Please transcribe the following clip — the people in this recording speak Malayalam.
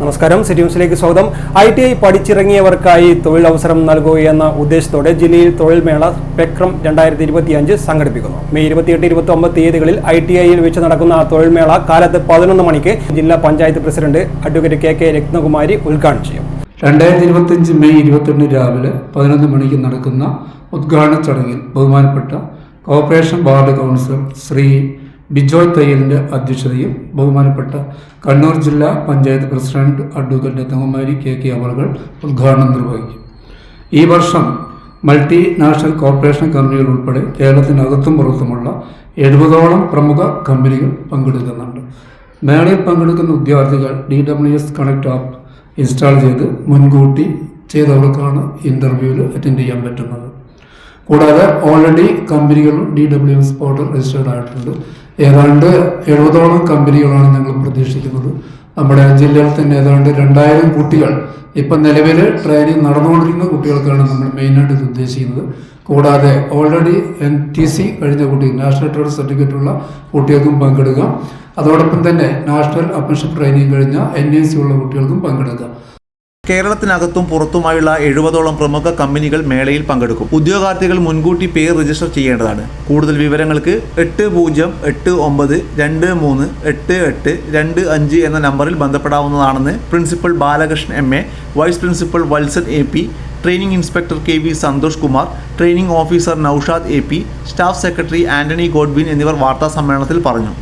നമസ്കാരം. സിറ്റി ന്യൂസിലേക്ക് സ്വാഗതം. ITI പഠിച്ചിറങ്ങിയവർക്കായി തൊഴിലവസരം നൽകുകയെന്ന ഉദ്ദേശത്തോടെ ജില്ലയിൽ തൊഴിൽമേള സ്പെക്ട്രം 2025 സംഘടിപ്പിക്കുന്നു. മെയ് 28-29 തീയതികളിൽ ITIയിൽ വെച്ച് നടക്കുന്ന തൊഴിൽമേള കാലത്ത് 11 മണിക്ക് ജില്ലാ panchayat president advocate KK Ratnakumari ഉദ്ഘാടനം ചെയ്യും. 2025 മെയ് 21 രാവിലെ 11 മണിക്ക് നടക്കുന്ന ഉദ്ഘാടന ചടങ്ങിൽ ബഹുമാനപ്പെട്ട corporation ward councillor Shri Bijoy തയ്യലിൻ്റെ അധ്യക്ഷതയിൽ ബഹുമാനപ്പെട്ട കണ്ണൂർ ജില്ലാ panchayat president advocate Ratnakumari KK അവർ ഉദ്ഘാടനം നിർവഹിക്കും. ഈ വർഷം മൾട്ടിനാഷണൽ കോർപ്പറേഷൻ കമ്പനികൾ ഉൾപ്പെടെ കേരളത്തിനകത്തും പുറത്തുമുള്ള 70ഓളം പ്രമുഖ കമ്പനികൾ പങ്കെടുക്കുന്നുണ്ട്. മേളയിൽ പങ്കെടുക്കുന്ന ഉദ്യോഗാർത്ഥികൾ DWS കണക്ട് ആപ്പ് ഇൻസ്റ്റാൾ ചെയ്ത് മുൻകൂട്ടി ചെയ്തവർക്കാണ് ഇൻ്റർവ്യൂവിൽ അറ്റൻഡ് ചെയ്യാൻ പറ്റുന്നത്. കൂടാതെ ഓൾറെഡി കമ്പനികളും DWS പോർട്ടൽ രജിസ്റ്റേർഡ് ആയിട്ടുണ്ട്. ഏതാണ്ട് 70ഓളം കമ്പനികളാണ് ഞങ്ങൾ പ്രതീക്ഷിക്കുന്നത്. നമ്മുടെ ജില്ലയിൽ തന്നെ ഏതാണ്ട് 2000 കുട്ടികൾ ഇപ്പം നിലവിൽ ട്രെയിനിങ് നടന്നുകൊണ്ടിരിക്കുന്ന കുട്ടികൾക്കാണ് നമ്മൾ മെയിനായിട്ട് ഇത് ഉദ്ദേശിക്കുന്നത്. കൂടാതെ ഓൾറെഡി NTC കഴിഞ്ഞ കുട്ടി നാഷണൽ ട്രേഡ് സർട്ടിഫിക്കറ്റ് ഉള്ള കുട്ടികൾക്കും പങ്കെടുക്കാം. അതോടൊപ്പം തന്നെ നാഷണൽ അപ്രന്റീസ്ഷിപ്പ് ട്രെയിനിങ് കഴിഞ്ഞ NAC ഉള്ള കുട്ടികൾക്കും പങ്കെടുക്കാം. കേരളത്തിനകത്തും പുറത്തുമായുള്ള 70ഓളം പ്രമുഖ കമ്പനികൾ മേളയിൽ പങ്കെടുക്കും. ഉദ്യോഗാർത്ഥികൾ മുൻകൂട്ടി പേര് രജിസ്റ്റർ ചെയ്യേണ്ടതാണ്. കൂടുതൽ വിവരങ്ങൾക്ക് 8059238825 എന്ന നമ്പറിൽ ബന്ധപ്പെടാവുന്നതാണെന്ന് principal Balakrishnan MA, vice principal Valsan AP, training inspector KV Santhosh Kumar, training officer Naushad AP, staff secretary Antony Godwin എന്നിവർ വാർത്താ സമ്മേളനത്തിൽ പറഞ്ഞു.